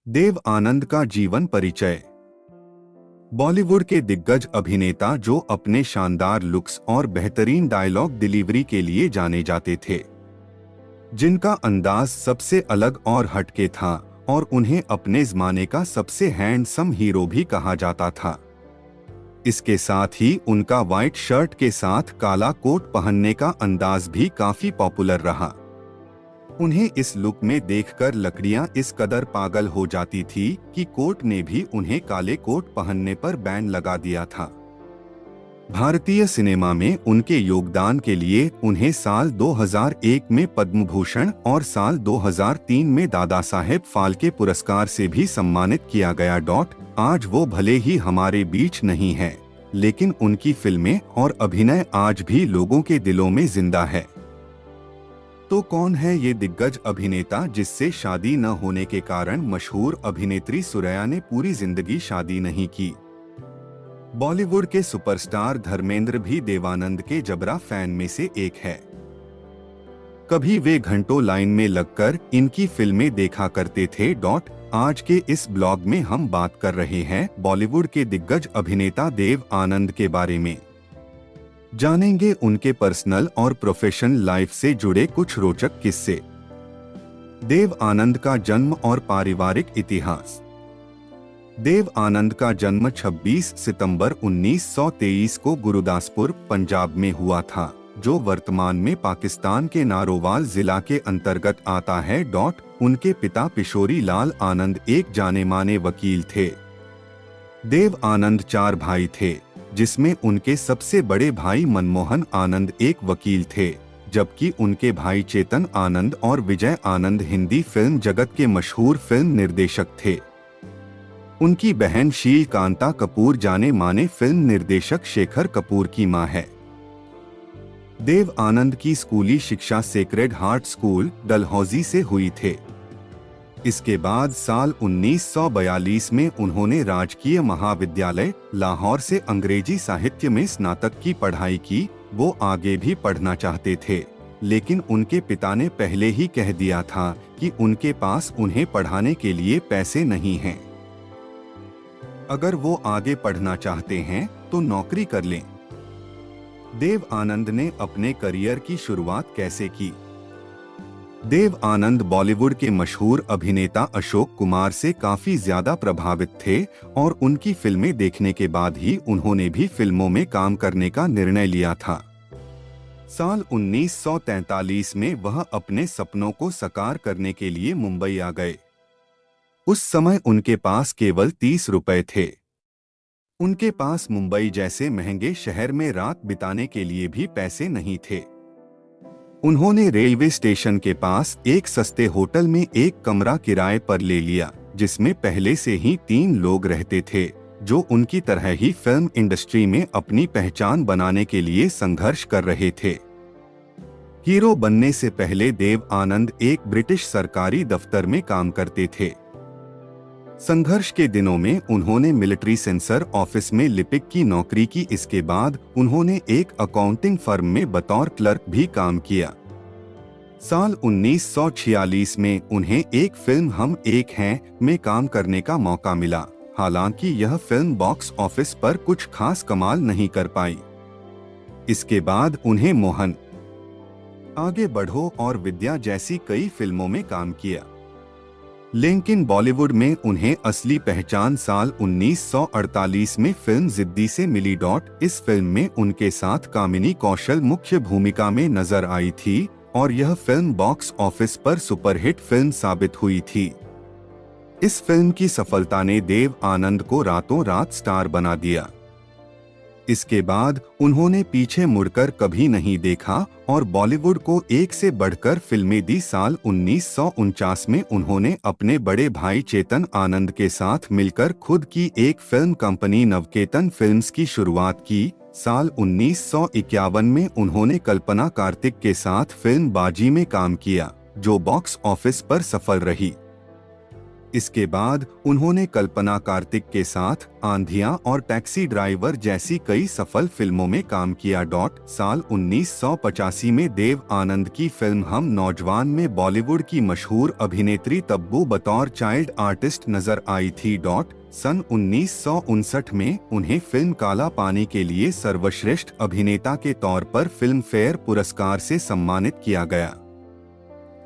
देव आनंद का जीवन परिचय। बॉलीवुड के दिग्गज अभिनेता जो अपने शानदार लुक्स और बेहतरीन डायलॉग डिलीवरी के लिए जाने जाते थे, जिनका अंदाज सबसे अलग और हटके था और उन्हें अपने ज़माने का सबसे हैंडसम हीरो भी कहा जाता था। इसके साथ ही उनका व्हाइट शर्ट के साथ काला कोट पहनने का अंदाज भी काफी पॉपुलर रहा। उन्हें इस लुक में देखकर लकड़ियां इस कदर पागल हो जाती थी कि कोर्ट ने भी उन्हें काले कोट पहनने पर बैन लगा दिया था। भारतीय सिनेमा में उनके योगदान के लिए उन्हें साल 2001 में पद्म भूषण और साल 2003 में दादा साहेब फाल्के पुरस्कार से भी सम्मानित किया गया। आज वो भले ही हमारे बीच नहीं है, लेकिन उनकी फिल्में और अभिनय आज भी लोगों के दिलों में जिंदा है। तो कौन है ये दिग्गज अभिनेता जिससे शादी न होने के कारण मशहूर अभिनेत्री सुरैया ने पूरी जिंदगी शादी नहीं की? बॉलीवुड के सुपरस्टार धर्मेंद्र भी देवानंद के जबरा फैन में से एक है। कभी वे घंटों लाइन में लगकर इनकी फिल्में देखा करते थे। आज के इस ब्लॉग में हम बात कर रहे हैं बॉलीवुड के दिग्गज अभिनेता देव आनंद के बारे में। जानेंगे उनके पर्सनल और प्रोफेशनल लाइफ से जुड़े कुछ रोचक किस्से। देव आनंद का जन्म और पारिवारिक इतिहास। देव आनंद का जन्म 26 सितंबर 1923 को गुरुदासपुर, पंजाब में हुआ था, जो वर्तमान में पाकिस्तान के नारोवाल जिला के अंतर्गत आता है। उनके पिता पिशोरी लाल आनंद एक जाने माने वकील थे। देव आनंद 4 भाई थे, जिसमें उनके सबसे बड़े भाई मनमोहन आनंद एक वकील थे, जबकि उनके भाई चेतन आनंद और विजय आनंद हिंदी फिल्म जगत के मशहूर फिल्म निर्देशक थे। उनकी बहन शील कांता कपूर जाने माने फिल्म निर्देशक शेखर कपूर की मां है। देव आनंद की स्कूली शिक्षा सेक्रेड हार्ट स्कूल, डलहौजी से हुई थे। इसके बाद साल 1942 में उन्होंने राजकीय महाविद्यालय लाहौर से अंग्रेजी साहित्य में स्नातक की पढ़ाई की। वो आगे भी पढ़ना चाहते थे, लेकिन उनके पिता ने पहले ही कह दिया था कि उनके पास उन्हें पढ़ाने के लिए पैसे नहीं हैं। अगर वो आगे पढ़ना चाहते हैं तो नौकरी कर लें। देव आनंद ने अपने करियर की शुरुआत कैसे की? देव आनंद बॉलीवुड के मशहूर अभिनेता अशोक कुमार से काफी ज्यादा प्रभावित थे और उनकी फिल्में देखने के बाद ही उन्होंने भी फिल्मों में काम करने का निर्णय लिया था। साल 1943 में वह अपने सपनों को साकार करने के लिए मुंबई आ गए। उस समय उनके पास केवल 30 रुपए थे। उनके पास मुंबई जैसे महंगे शहर में रात बिताने के लिए भी पैसे नहीं थे। उन्होंने रेलवे स्टेशन के पास एक सस्ते होटल में एक कमरा किराए पर ले लिया, जिसमें पहले से ही 3 लोग रहते थे, जो उनकी तरह ही फिल्म इंडस्ट्री में अपनी पहचान बनाने के लिए संघर्ष कर रहे थे। हीरो बनने से पहले देव आनंद एक ब्रिटिश सरकारी दफ्तर में काम करते थे। संघर्ष के दिनों में उन्होंने मिलिट्री सेंसर ऑफिस में लिपिक की नौकरी की। इसके बाद उन्होंने एक अकाउंटिंग फर्म में बतौर क्लर्क भी काम किया। साल 1946 में उन्हें एक फिल्म हम एक हैं में काम करने का मौका मिला। हालांकि यह फिल्म बॉक्स ऑफिस पर कुछ खास कमाल नहीं कर पाई। इसके बाद उन्हें मोहन, आगे बढ़ो और विद्या जैसी कई फिल्मों में काम किया, लेकिन बॉलीवुड में उन्हें असली पहचान साल 1948 में फिल्म जिद्दी से मिली। इस फिल्म में उनके साथ कामिनी कौशल मुख्य भूमिका में नजर आई थी और यह फिल्म बॉक्स ऑफिस पर सुपरहिट फिल्म साबित हुई थी। इस फिल्म की सफलता ने देव आनंद को रातों रात स्टार बना दिया। इसके बाद उन्होंने पीछे मुड़कर कभी नहीं देखा और बॉलीवुड को एक से बढ़कर फिल्में दी। साल 1949 में उन्होंने अपने बड़े भाई चेतन आनंद के साथ मिलकर खुद की एक फिल्म कंपनी नवकेतन फिल्म्स की शुरुआत की। साल 1951 में उन्होंने कल्पना कार्तिक के साथ फिल्म बाजी में काम किया, जो बॉक्स ऑफिस पर सफल रही। इसके बाद उन्होंने कल्पना कार्तिक के साथ आंधियां और टैक्सी ड्राइवर जैसी कई सफल फिल्मों में काम किया। साल 1985 में देव आनंद की फिल्म हम नौजवान में बॉलीवुड की मशहूर अभिनेत्री तब्बू बतौर चाइल्ड आर्टिस्ट नजर आई थी। सन 1959 में उन्हें फिल्म काला पानी के लिए सर्वश्रेष्ठ अभिनेता के तौर पर फिल्म फेयर पुरस्कार से सम्मानित किया गया।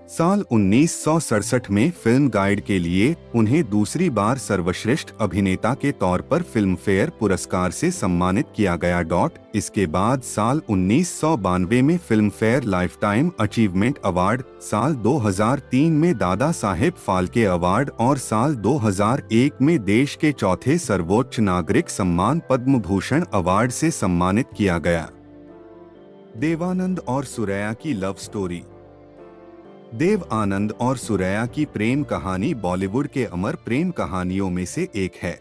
साल 1967 में फिल्म गाइड के लिए उन्हें दूसरी बार सर्वश्रेष्ठ अभिनेता के तौर पर फिल्म फेयर पुरस्कार से सम्मानित किया गया। इसके बाद साल 1992 में film fair lifetime achievement award, साल 2003 में दादा साहेब फाल्के अवार्ड और साल 2001 में देश के चौथे सर्वोच्च नागरिक सम्मान पद्म भूषण अवार्ड से सम्मानित किया गया। देवानंद और सुरैया की लव स्टोरी। देव आनंद और सुरैया की प्रेम कहानी बॉलीवुड के अमर प्रेम कहानियों में से एक है।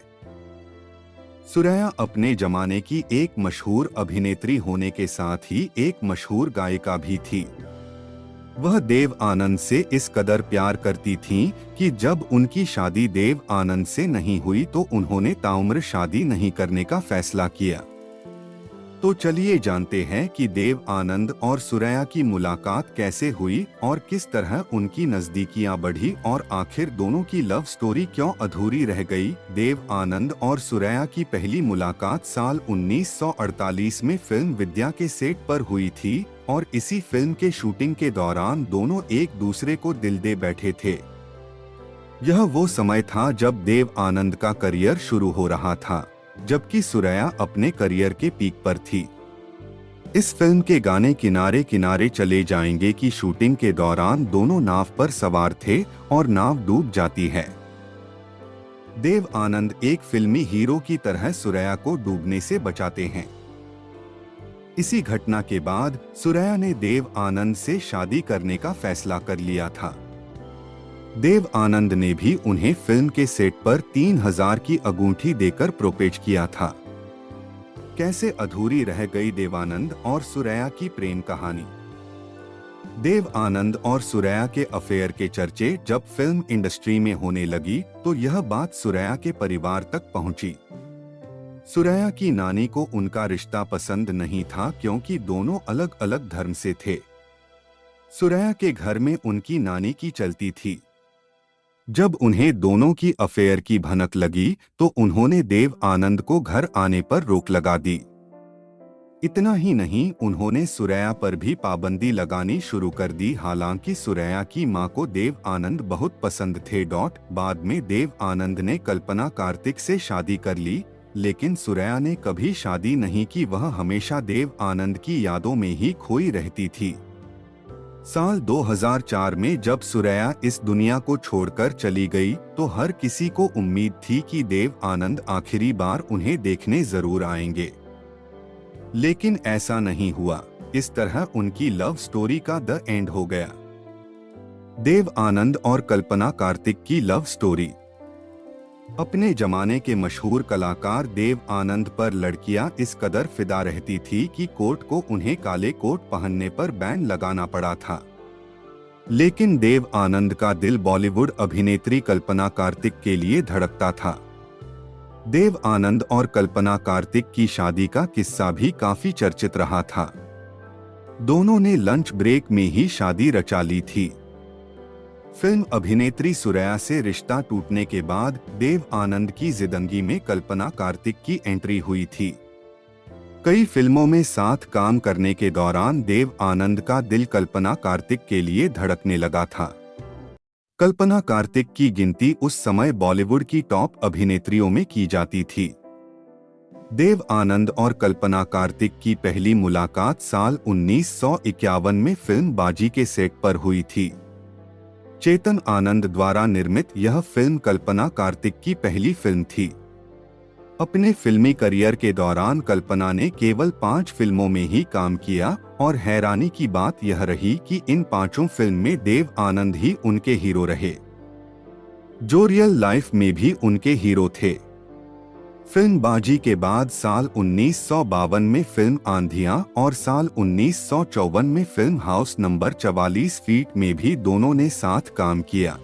सुरैया अपने जमाने की एक मशहूर अभिनेत्री होने के साथ ही एक मशहूर गायिका भी थी। वह देव आनंद से इस कदर प्यार करती थीं कि जब उनकी शादी देव आनंद से नहीं हुई तो उन्होंने ताउम्र शादी नहीं करने का फैसला किया। तो चलिए जानते हैं कि देव आनंद और सुरैया की मुलाकात कैसे हुई और किस तरह उनकी नजदीकियां बढ़ी और आखिर दोनों की लव स्टोरी क्यों अधूरी रह गई। देव आनंद और सुरैया की पहली मुलाकात साल 1948 में फिल्म विद्या के सेट पर हुई थी और इसी फिल्म के शूटिंग के दौरान दोनों एक दूसरे को दिल दे बैठे थे। यह वो समय था जब देव आनंद का करियर शुरू हो रहा था, जबकि सुरैया अपने करियर के पीक पर थी। इस फिल्म के गाने किनारे किनारे चले जाएंगे की शूटिंग के दौरान दोनों नाव पर सवार थे और नाव डूब जाती है। देव आनंद एक फिल्मी हीरो की तरह सुरैया को डूबने से बचाते हैं। इसी घटना के बाद सुरैया ने देव आनंद से शादी करने का फैसला कर लिया था। देव आनंद ने भी उन्हें फिल्म के सेट पर 3000 की अंगूठी देकर प्रोपोज किया था। कैसे अधूरी रह गई देवानंद और सुरैया की प्रेम कहानी। देव आनंद और सुरैया के अफेयर के चर्चे जब फिल्म इंडस्ट्री में होने लगी तो यह बात सुरैया के परिवार तक पहुंची। सुरैया की नानी को उनका रिश्ता पसंद नहीं था क्योंकि दोनों अलग अलग धर्म से थे। सुरैया के घर में उनकी नानी की चलती थी। जब उन्हें दोनों की अफेयर की भनक लगी तो उन्होंने देव आनंद को घर आने पर रोक लगा दी। इतना ही नहीं, उन्होंने सुरैया पर भी पाबंदी लगानी शुरू कर दी। हालांकि सुरैया की मां को देव आनंद बहुत पसंद थे। बाद में देव आनंद ने कल्पना कार्तिक से शादी कर ली, लेकिन सुरैया ने कभी शादी नहीं की। वह हमेशा देव आनंद की यादों में ही खोई रहती थी। साल 2004 में जब सुरैया इस दुनिया को छोड़कर चली गई तो हर किसी को उम्मीद थी कि देव आनंद आखिरी बार उन्हें देखने जरूर आएंगे, लेकिन ऐसा नहीं हुआ। इस तरह उनकी लव स्टोरी का द एंड हो गया। देव आनंद और कल्पना कार्तिक की लव स्टोरी। अपने जमाने के मशहूर कलाकार देव आनंद पर लड़कियां इस कदर फिदा रहती थी कि कोर्ट को उन्हें काले कोट पहनने पर बैन लगाना पड़ा था। लेकिन देव आनंद का दिल बॉलीवुड अभिनेत्री कल्पना कार्तिक के लिए धड़कता था। देव आनंद और कल्पना कार्तिक की शादी का किस्सा भी काफी चर्चित रहा था। दोनों ने लंच ब्रेक में ही शादी रचा ली थी। फिल्म अभिनेत्री सुरैया से रिश्ता टूटने के बाद देव आनंद की जिंदगी में कल्पना कार्तिक की एंट्री हुई थी। कई फिल्मों में साथ काम करने के दौरान देव आनंद का दिल कल्पना कार्तिक के लिए धड़कने लगा था। कल्पना कार्तिक की गिनती उस समय बॉलीवुड की टॉप अभिनेत्रियों में की जाती थी। देव आनंद और कल्पना कार्तिक की पहली मुलाकात साल 1951 में फिल्म बाजी के सेट पर हुई थी। चेतन आनंद द्वारा निर्मित यह फिल्म कल्पना कार्तिक की पहली फिल्म थी। अपने फिल्मी करियर के दौरान कल्पना ने केवल 5 फिल्मों में ही काम किया और हैरानी की बात यह रही कि इन 5 फिल्म में देव आनंद ही उनके हीरो रहे, जो रियल लाइफ में भी उनके हीरो थे। फिल्म बाजी के बाद साल 1952 में फिल्म आंधियां और साल 1954 में फिल्म हाउस नंबर 44 फीट में भी दोनों ने साथ काम किया।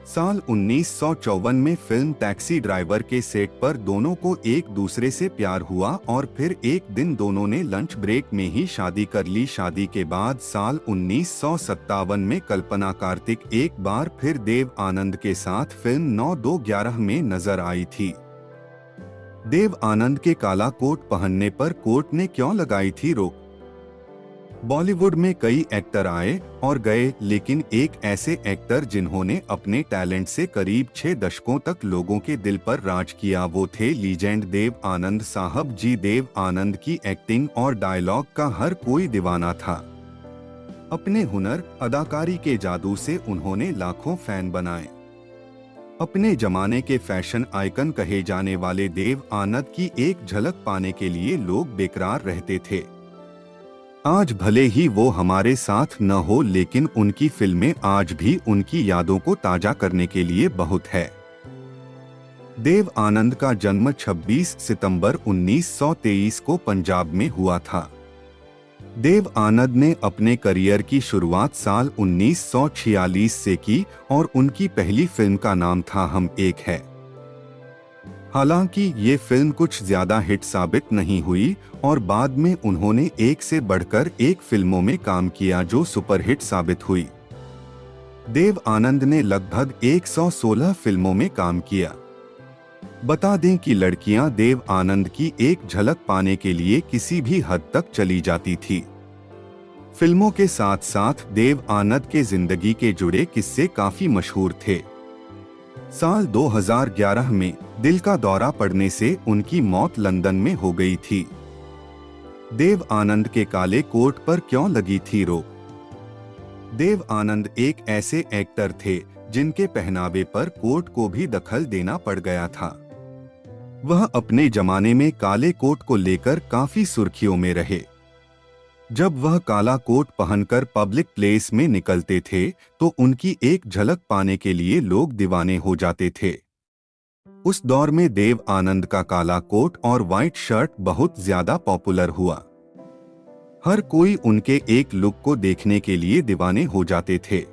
साल 1954 में फिल्म टैक्सी ड्राइवर के सेट पर दोनों को एक दूसरे से प्यार हुआ और फिर एक दिन दोनों ने लंच ब्रेक में ही शादी कर ली। शादी के बाद साल 1957 में कल्पना कार्तिक एक बार फिर देव आनंद के साथ फिल्म 9211 में नजर आई थी। देव आनंद के काला कोट पहनने पर कोर्ट ने क्यों लगाई थी रोक? बॉलीवुड में कई एक्टर आए और गए, लेकिन एक ऐसे एक्टर जिन्होंने अपने टैलेंट से करीब 6 दशकों तक लोगों के दिल पर राज किया, वो थे लीजेंड देव आनंद साहब जी। देव आनंद की एक्टिंग और डायलॉग का हर कोई दीवाना था। अपने हुनर, अदाकारी के जादू से उन्होंने लाखों फैन बनाए। अपने जमाने के फैशन आइकन कहे जाने वाले देव आनंद की एक झलक पाने के लिए लोग बेकरार रहते थे। आज भले ही वो हमारे साथ न हो, लेकिन उनकी फिल्में आज भी उनकी यादों को ताजा करने के लिए बहुत है। देव आनंद का जन्म 26 सितंबर 1923 को पंजाब में हुआ था। देव आनंद ने अपने करियर की शुरुआत साल 1946 से की और उनकी पहली फिल्म का नाम था हम एक है। हालांकि ये फिल्म कुछ ज्यादा हिट साबित नहीं हुई और बाद में उन्होंने एक से बढ़कर एक फिल्मों में काम किया जो सुपरहिट साबित हुई। देव आनंद ने लगभग 116 फिल्मों में काम किया। बता दें कि लड़कियां देव आनंद की एक झलक पाने के लिए किसी भी हद तक चली जाती थी। फिल्मों के साथ साथ देव आनंद के जिंदगी के जुड़े किस्से काफी मशहूर थे। साल 2011 में दिल का दौरा पड़ने से उनकी मौत लंदन में हो गई थी। देव आनंद के काले कोट पर क्यों लगी थी रोक? देव आनंद एक ऐसे एक्टर थे जिनके पहनावे पर कोर्ट को भी दखल देना पड़ गया था। वह अपने जमाने में काले कोट को लेकर काफी सुर्खियों में रहे। जब वह काला कोट पहनकर पब्लिक प्लेस में निकलते थे तो उनकी एक झलक पाने के लिए लोग दीवाने हो जाते थे। उस दौर में देव आनंद का काला कोट और व्हाइट शर्ट बहुत ज्यादा पॉपुलर हुआ। हर कोई उनके एक लुक को देखने के लिए दीवाने हो जाते थे।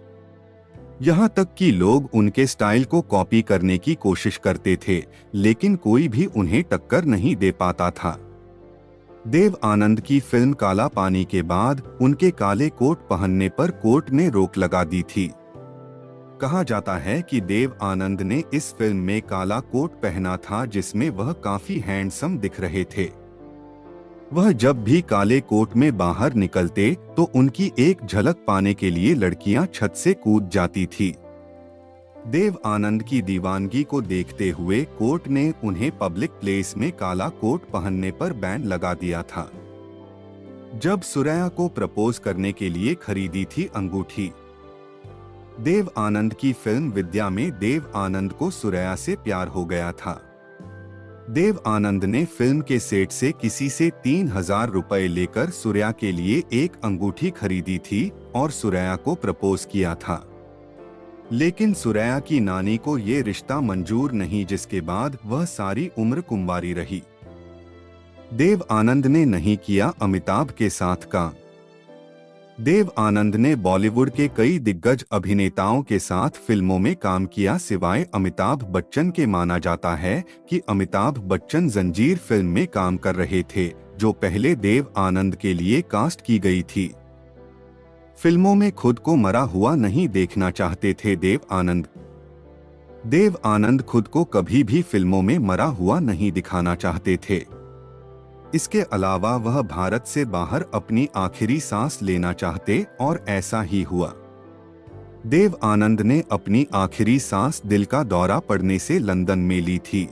यहाँ तक कि लोग उनके स्टाइल को कॉपी करने की कोशिश करते थे, लेकिन कोई भी उन्हें टक्कर नहीं दे पाता था। देव आनंद की फिल्म काला पानी के बाद उनके काले कोट पहनने पर कोर्ट ने रोक लगा दी थी। कहा जाता है कि देव आनंद ने इस फिल्म में काला कोट पहना था जिसमें वह काफी हैंडसम दिख रहे थे। वह जब भी काले कोट में बाहर निकलते तो उनकी एक झलक पाने के लिए लड़कियां छत से कूद जाती थी। देव आनंद की दीवानगी को देखते हुए कोर्ट ने उन्हें पब्लिक प्लेस में काला कोट पहनने पर बैन लगा दिया था। जब सुरैया को प्रपोज करने के लिए खरीदी थी अंगूठी। देव आनंद की फिल्म विद्या में देव आनंद को सुरैया से प्यार हो गया था। देव आनंद ने फिल्म के सेट से किसी से 3000 रुपए लेकर सुरैया के लिए एक अंगूठी खरीदी थी और सुरैया को प्रपोज किया था। लेकिन सुरैया की नानी को ये रिश्ता मंजूर नहीं, जिसके बाद वह सारी उम्र कुंवारी रही। देव आनंद ने नहीं किया अमिताभ के साथ काम। देव आनंद ने बॉलीवुड के कई दिग्गज अभिनेताओं के साथ फिल्मों में काम किया सिवाय अमिताभ बच्चन के। माना जाता है कि अमिताभ बच्चन जंजीर फिल्म में काम कर रहे थे जो पहले देव आनंद के लिए कास्ट की गई थी। फिल्मों में खुद को मरा हुआ नहीं देखना चाहते थे देव आनंद। देव आनंद खुद को कभी भी फिल्मों में मरा हुआ नहीं दिखाना चाहते थे। इसके अलावा वह भारत से बाहर अपनी आखिरी सांस लेना चाहते और ऐसा ही हुआ। देव आनंद ने अपनी आखिरी सांस दिल का दौरा पड़ने से लंदन में ली थी।